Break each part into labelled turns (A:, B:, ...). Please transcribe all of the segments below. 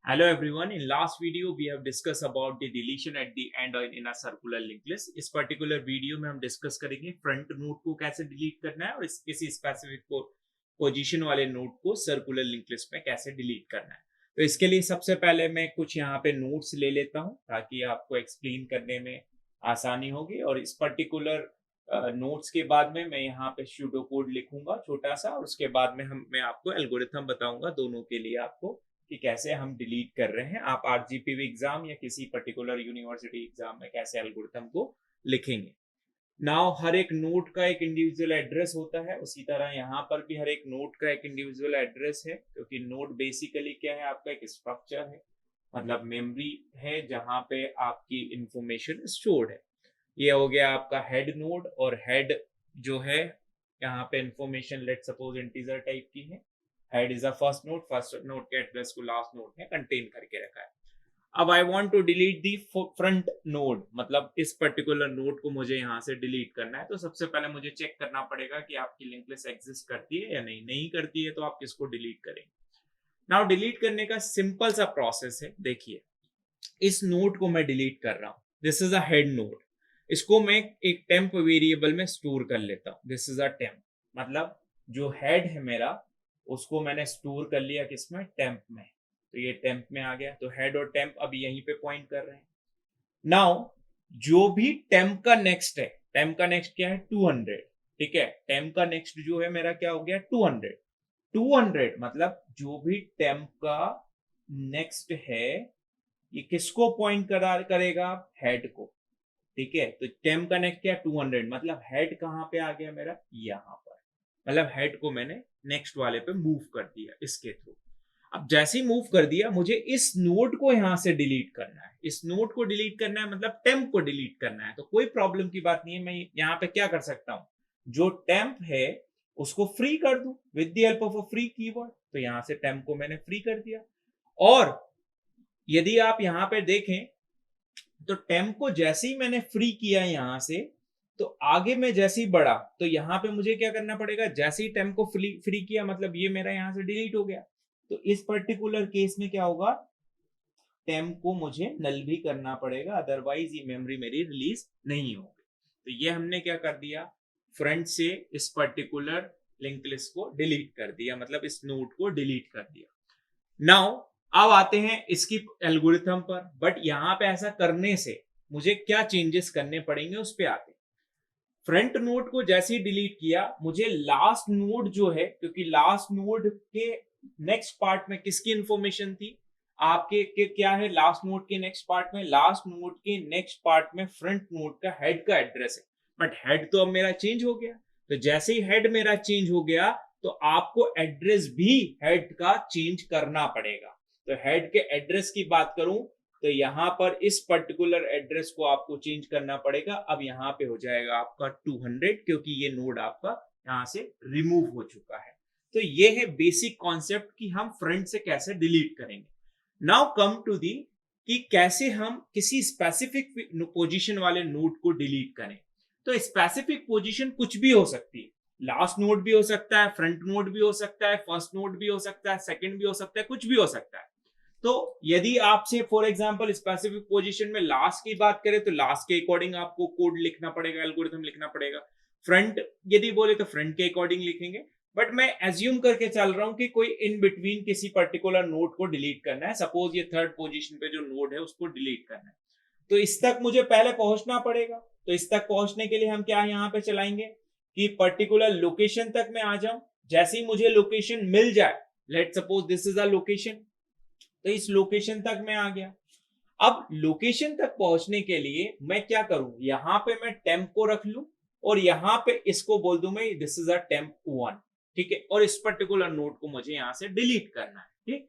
A: Hello everyone. In last video we have discussed about the deletion at the end in a circular linked list. इस particular video में हम discuss करेंगे front node को कैसे delete करना है और इस किसी स्पेसिफिक पोजीशन वाले नोड को सर्कुलर लिंक लिस्ट में कैसे डिलीट करना है। तो इसके लिए सबसे पहले मैं कुछ यहाँ पे नोट्स ले लेता हूँ ताकि आपको एक्सप्लेन करने में आसानी होगी। और इस पर्टिकुलर नोट्स के बाद में मैं यहाँ पे सूडो कोड लिखूंगा छोटा सा, और उसके बाद में मैं आपको एल्गोरिथम बताऊंगा दोनों के लिए आपको कि कैसे हम डिलीट कर रहे हैं। आप आरजीपीवी एग्जाम या किसी पर्टिकुलर यूनिवर्सिटी एग्जाम में कैसे एल्गोरिथम को लिखेंगे। नाउ हर एक नोड का एक इंडिविजुअल एड्रेस होता है, उसी तरह यहाँ पर भी हर एक नोड का एक इंडिविजुअल एड्रेस है, क्योंकि नोड बेसिकली क्या है, आपका एक स्ट्रक्चर है, मतलब मेमोरी है जहाँ पे आपकी इंफॉर्मेशन स्टोर्ड है। ये हो गया आपका हेड नोड, और हेड जो है यहाँ पे information let suppose integer type की है। Head is a first node के एड्रेस को लास्ट नोड में कंटेन करके रखा है। अब I want to delete the front node, मतलब इस पर्टिकुलर नोड को मुझे यहाँ से डिलीट करना है। तो सबसे पहले मुझे चेक करना पड़ेगा कि आपकी लिंक लिस्ट एग्जिस्ट करती है या नहीं। नहीं करती है तो आप किसको डिलीट करेंगे। नाउ डिलीट करने का सिंपल सा प्रोसेस है। देखिए, इस नोड को मैं डिलीट कर रहा हूं। This is a head nod. इसको मैं एक टेम्प वेरिएबल में स्टोर कर लेता हूं। दिस इज अ टेम्प, मतलब जो हेड है मेरा उसको मैंने स्टोर कर लिया किसमें, टेम्प में। तो ये टेम्प में आ गया। तो हेड और टेम्प अभी यहीं पे पॉइंट कर रहे हैं। नाउ जो भी टेम्प का नेक्स्ट है, टेम्प का नेक्स्ट क्या है, 200। ठीक है, टेम्प का नेक्स्ट जो है मेरा क्या हो गया, 200। 200 मतलब जो भी टेम्प का नेक्स्ट है ये किसको पॉइंट करेगा, हेड को। ठीक है, तो टेम्प का नेक्स्ट क्या, 200, मतलब हेड कहां पे आ गया मेरा, यहां पर। मतलब हेड को मैंने नेक्स्ट वाले पे मूव कर दिया इसके थ्रू। अब जैसे ही मूव कर दिया, मुझे इस नोड को यहां से डिलीट करना है। इस नोड को डिलीट करना है, मतलब टेम्प को डिलीट करना है। तो कोई प्रॉब्लम की बात नहीं है, मैं यहाँ पे क्या कर सकता हूं, जो टेम्प है उसको फ्री कर दूं with the help of a free keyword. तो यहां से टेम्प को मैंने फ्री कर दिया। और यदि आप यहां पे देखें तो टेम्प को जैसे ही मैंने फ्री किया यहां से, तो आगे में जैसे ही बढ़ा तो यहां पे मुझे क्या करना पड़ेगा, जैसे ही टेम्प को फ्री किया मतलब ये मेरा यहां से डिलीट हो गया। तो इस पर्टिकुलर केस में क्या होगा, टेम्प को मुझे नल भी करना पड़ेगा, अदरवाइज ये मेमोरी मेरी रिलीज नहीं होगी। तो ये हमने क्या कर दिया, फ्रंट से इस पर्टिकुलर लिंक लिस्ट को डिलीट कर दिया, मतलब इस नोड को डिलीट कर दिया। नाउ अब आते हैं इसकी एल्गोरिथम पर। बट यहां पे ऐसा करने से मुझे क्या चेंजेस करने पड़ेंगे उस पर आते हैं। फ्रंट नोड को जैसे ही डिलीट किया, मुझे लास्ट नोड जो है, क्योंकि लास्ट नोड के नेक्स्ट पार्ट में किसकी इंफॉर्मेशन थी, आपके के क्या है, लास्ट नोड के नेक्स्ट पार्ट में, लास्ट नोड के नेक्स्ट पार्ट में फ्रंट नोड का हेड का एड्रेस है। बट हेड तो अब मेरा चेंज हो गया। तो जैसे ही हेड मेरा चेंज हो गया, तो आपको एड्रेस भी हेड का चेंज करना पड़ेगा। तो हेड के एड्रेस की बात करूं तो यहां पर इस पर्टिकुलर एड्रेस को आपको चेंज करना पड़ेगा। अब यहां पे हो जाएगा आपका 200, क्योंकि ये नोड आपका यहां से रिमूव हो चुका है। तो ये है बेसिक कॉन्सेप्ट कि हम फ्रंट से कैसे डिलीट करेंगे। नाउ कम टू दी कि कैसे हम किसी स्पेसिफिक पोजीशन वाले नोड को डिलीट करें। तो स्पेसिफिक पोजीशन कुछ भी हो सकती है, लास्ट नोड भी हो सकता है, फ्रंट नोड भी हो सकता है, फर्स्ट नोड भी हो सकता है, सेकंड भी हो सकता है, कुछ भी हो सकता है। तो यदि आपसे फॉर एग्जांपल स्पेसिफिक पोजीशन में लास्ट की बात करें तो लास्ट के अकॉर्डिंग आपको कोड लिखना पड़ेगा, एल्गोरिथम लिखना पड़ेगा। फ्रंट यदि बोले तो फ्रंट के अकॉर्डिंग लिखेंगे। बट मैं एज्यूम करके चल रहा हूं कि कोई इन बिटवीन किसी पर्टिकुलर नोड को डिलीट करना है। सपोज ये थर्ड पोजीशन पे जो नोड है उसको डिलीट करना है, तो इस तक मुझे पहले पहुंचना पड़ेगा। तो इस तक पहुंचने के लिए हम क्या यहां पे चलाएंगे कि पर्टिकुलर लोकेशन तक मैं आ जाऊं। जैसे ही मुझे लोकेशन मिल जाए, let suppose this is a location, तो इस लोकेशन तक मैं आ गया। अब लोकेशन तक पहुंचने के लिए मैं क्या करूं, यहां पे मैं टेम्प को रख लूं और यहां पे इसको बोल दूं मैं दिस इज अ टेम्प 1। ठीक है, और इस पर्टिकुलर नोड को मुझे यहां से डिलीट करना है। ठीक,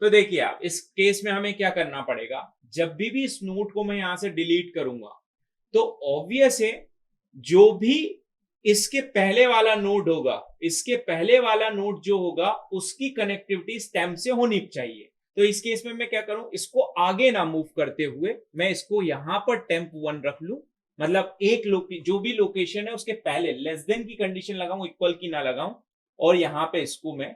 A: तो देखिए आप इस केस में हमें क्या करना पड़ेगा, जब भी इस नोड को मैं यहां से डिलीट करूंगा तो ऑब्वियस है जो भी इसके पहले वाला नोड होगा, इसके पहले वाला नोड जो होगा उसकी कनेक्टिविटी टेम्प से होनी चाहिए। तो इस केस में मैं क्या करूं, इसको आगे ना मूव करते हुए मैं इसको यहां पर टेम्प 1 रख लूं। मतलब जो भी लोकेशन है उसके पहले लेस देन की कंडीशन लगाऊं, इक्वल की ना लगाऊं, और यहां पे इसको मैं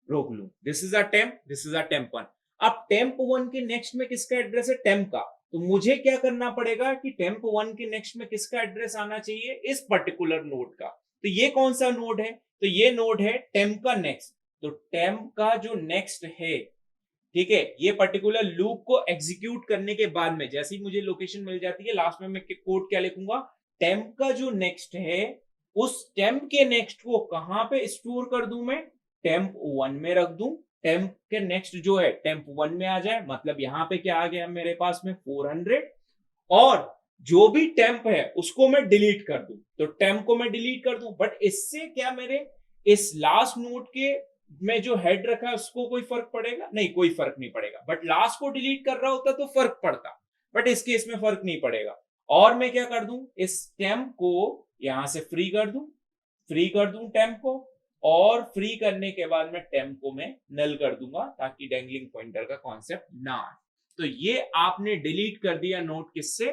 A: रोक लूं। This is a temp, this is a temp 1। अब टेम्प वन के नेक्स्ट में किसका एड्रेस है? टेम्प का। तो मुझे क्या करना पड़ेगा कि टेम्प वन के नेक्स्ट में किसका एड्रेस आना चाहिए? इस पर्टिकुलर नोड का। तो ये कौन सा नोड है? तो ये नोड है टेम्प का नेक्स्ट। तो टेम्प का जो नेक्स्ट है, ठीक है, ये पर्टिकुलर लूप को एग्जीक्यूट करने के बाद में जैसे ही मुझे लोकेशन मिल जाती है, लास्ट में मैं कोड क्या लिखूंगा? टेम्प का जो नेक्स्ट है, उस टेम्प के नेक्स्ट को कहां पे स्टोर कर दूं मैं? टेम्प वन में रख दूं। टेम्प के नेक्स्ट जो है टेम्प वन में आ जाए, मतलब यहां पे क्या आ गया मेरे पास में? 400। और जो भी टेम्प है उसको मैं डिलीट कर दूं, तो टेम्प को मैं डिलीट कर दूं, बट इससे क्या मेरे इस लास्ट नोड के में जो हेड रखा है उसको कोई फर्क पड़ेगा? नहीं, कोई फर्क नहीं पड़ेगा। बट लास्ट को डिलीट कर रहा होता तो फर्क पड़ता, बट इस केस में फर्क नहीं पड़ेगा। और मैं क्या कर दूं? इस टेम्प को यहां से फ्री कर दूं टेम्प को, और फ्री करने के बाद में टेम्प को मैं नल कर दूंगा ताकि डेंगलिंग पॉइंटर का कॉन्सेप्ट ना आए। तो ये आपने डिलीट कर दिया नोड किससे?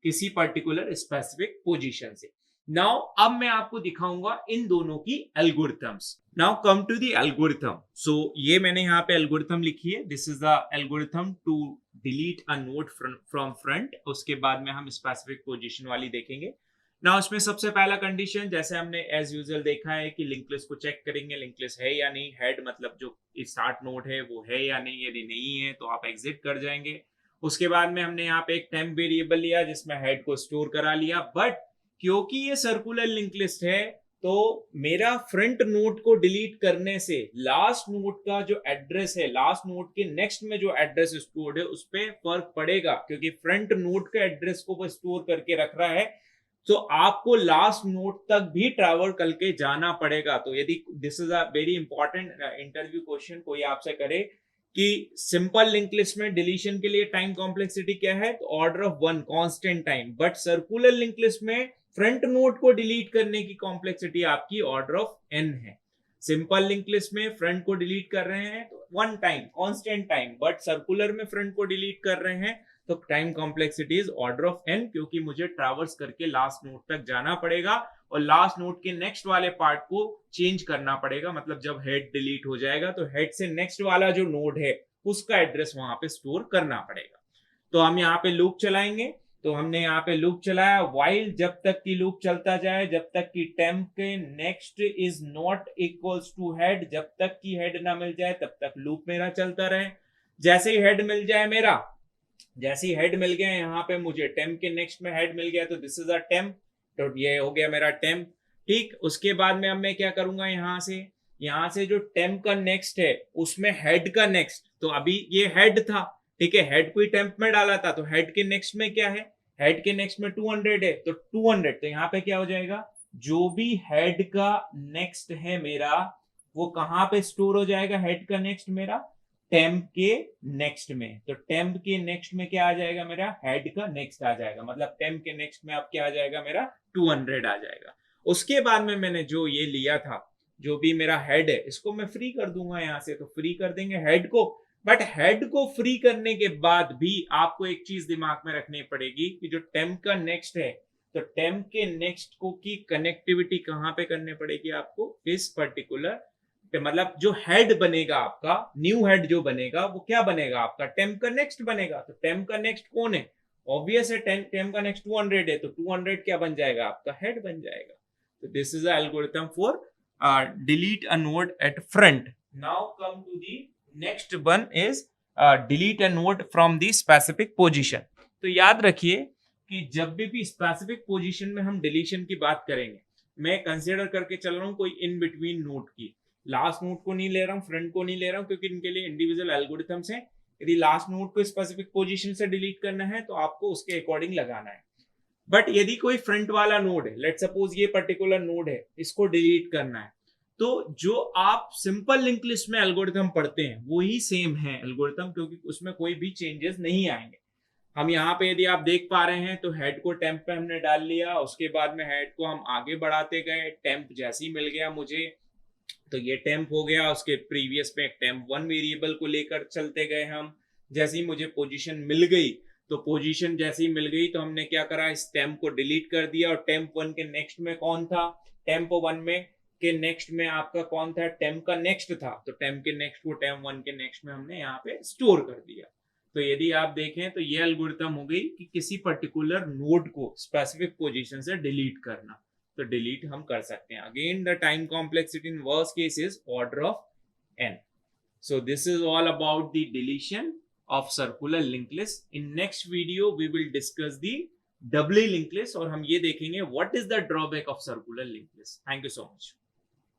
A: किसी पर्टिकुलर स्पेसिफिक पोजीशन से। नाउ अब मैं आपको दिखाऊंगा इन दोनों की algorithms. Now come to the algorithm. So ये मैंने यहाँ पे एल्गोरिथम लिखी है। This is the algorithm to delete a node from front. उसके बाद में हम स्पेसिफिक पोजीशन वाली देखेंगे। ना उसमें सबसे पहला कंडीशन, जैसे हमने एज यूजुअल देखा है कि लिंक लिस्ट को चेक करेंगे, लिंक लिस्ट है या नहीं, हेड मतलब जो स्टार्ट नोड है वो है या नहीं, यदि नहीं है तो आप एग्जिट कर जाएंगे। उसके बाद में हमने यहाँ पे एक टेम्प वेरिएबल लिया जिसमें हेड को स्टोर करा लिया, बट क्योंकि ये सर्कुलर लिंक लिस्ट है तो मेरा फ्रंट नोड को डिलीट करने से लास्ट नोड का जो एड्रेस है, लास्ट नोड के नेक्स्ट में जो एड्रेस स्टोर्ड है उस पर फर्क पड़ेगा, क्योंकि फ्रंट नोड के एड्रेस को वो स्टोर करके रख रहा है। तो आपको लास्ट नोड तक भी ट्रैवल करके जाना पड़ेगा। तो यदि this is a very important interview question, कोई आपसे करे कि सिंपल लिंक लिस्ट में डिलीशन के लिए टाइम कॉम्प्लेक्सिटी क्या है, तो order of 1 constant time, but circular link list में फ्रंट नोड को डिलीट करने की कॉम्प्लेक्सिटी आपकी ऑर्डर ऑफ n है। सिंपल लिंक लिस्ट में फ्रंट को डिलीट कर रहे हैं तो 1 time constant time, but circular में फ्रंट को डिलीट कर रहे हैं तो time complexity is order of n, क्योंकि मुझे ट्रैवर्स करके लास्ट नोड तक जाना पड़ेगा और लास्ट नोड के नेक्स्ट वाले पार्ट को चेंज करना पड़ेगा। मतलब जब हेड डिलीट हो जाएगा तो हेड से नेक्स्ट वाला जो नोड है उसका एड्रेस वहां पे स्टोर करना पड़ेगा। तो हम यहाँ पे लूप चलाएंगे। तो हमने यहाँ पे लूप चलाया, वाइल जब तक की लूप चलता जाए, जब तक की टेम्प के next is not equals to head, जब तक की हेड ना मिल जाए तब तक लूप मेरा चलता रहे। जैसे ही हेड मिल जाए मेरा, जैसे ही हेड मिल गया, यहाँ पे मुझे टेम्प के नेक्स्ट में हेड मिल गया तो दिस इज अ टेम्प, तो ये हो गया मेरा टेम्प। ठीक, उसके बाद में अब मैं क्या करूंगा, यहाँ से जो टेम्प का नेक्स्ट है उसमें हेड का नेक्स्ट, तो अभी ये हेड था, ठीक है, हेड को ही टेम्प में डाला था, तो हेड के नेक्स्ट में क्या है? हेड के नेक्स्ट में 200 है, तो 200, तो यहाँ पे क्या हो जाएगा? जो भी हेड का नेक्स्ट है मेरा वो कहाँ पे स्टोर हो जाएगा? हेड का नेक्स्ट मेरा टेम्प के नेक्स्ट में, तो टेम्प के नेक्स्ट में क्या आ जाएगा मेरा? हेड का नेक्स्ट आ जाएगा, मतलब टेम्प के नेक्स्ट में अब क्या आ जाएगा मेरा? 200 आ जाएगा। उसके बाद में मैंने जो ये लिया था, जो भी मेरा हेड है, इसको मैं फ्री कर दूंगा यहाँ से, तो फ्री कर देंगे हेड को। बट हेड को फ्री करने के बाद भी आपको एक चीज दिमाग में रखनी पड़ेगी कि जो टेम्प का नेक्स्ट है, तो टेम्प के नेक्स्ट को की कनेक्टिविटी कहाँ पे करनी पड़ेगी आपको? इस पर्टिकुलर, मतलब जो हेड बनेगा आपका, न्यू हेड जो बनेगा वो क्या बनेगा आपका? टेम्प का नेक्स्ट बनेगा। तो टेम्प का नेक्स्ट कौन है? ऑब्वियस है, टेम्प का नेक्स्ट 200 है, तो 200 क्या बन जाएगा? आपका हेड बन जाएगा। तो this is a algorithm for delete a node at front. Now come to the next one is delete a node from the specific position. तो याद रखिए कि जब भी स्पेसिफिक पोजीशन में हम डिलीशन की बात करेंगे, मैं कंसिडर करके चल रहा हूँ कोई इन बिटवीन नोड की, लास्ट नोड को नहीं ले रहा हूँ, फ्रंट को नहीं ले रहा हूँ, क्योंकि इनके लिए इंडिविजुअल एल्गोरिथम्स हैं। यदि लास्ट नोड को स्पेसिफिक पोजीशन से डिलीट करना है तो आपको उसके अकॉर्डिंग लगाना है। बट यदि कोई फ्रंट वाला नोड है, लेट सपोज ये पर्टिकुलर नोड है, इसको डिलीट करना है, तो जो आप सिंपल लिंक लिस्ट में एल्गोरिथम पढ़ते हैं वही सेम है एल्गोरिथम, क्योंकि उसमें कोई भी चेंजेस नहीं आएंगे। हम यहाँ पे यदि आप देख पा रहे हैं तो हेड को टेम्प पे हमने डाल लिया, उसके बाद में हेड को हम आगे बढ़ाते गए, टेम्प जैसे ही मिल गया मुझे तो ये टेम्प हो गया, उसके प्रीवियस पे टेम्प 1 वेरिएबल को लेकर चलते गए हम। जैसे ही मुझे पोजीशन मिल गई, तो पोजीशन जैसे ही मिल गई तो हमने क्या करा? इस टेम्प को डिलीट कर दिया, और टेम्प 1 के नेक्स्ट में कौन था? टेम्प 1 में के नेक्स्ट में आपका कौन था, टेम्प का नेक्स्ट था, तो टेम्प के नेक्स्ट को टेम्प 1 के नेक्स्ट में हमने यहाँ पे स्टोर कर दिया। तो यदि आप देखें तो ये एल्गोरिथम हो गई कि किसी पर्टिकुलर नोड को स्पेसिफिक पोजीशन से डिलीट करना, तो डिलीट हम कर सकते हैं। Again the time complexity in worst case is order of n. So this is all about the deletion of circular linked list. In next video we will discuss the doubly linked list और हम ये देखेंगे what is the drawback of circular linked list. Thank you so much.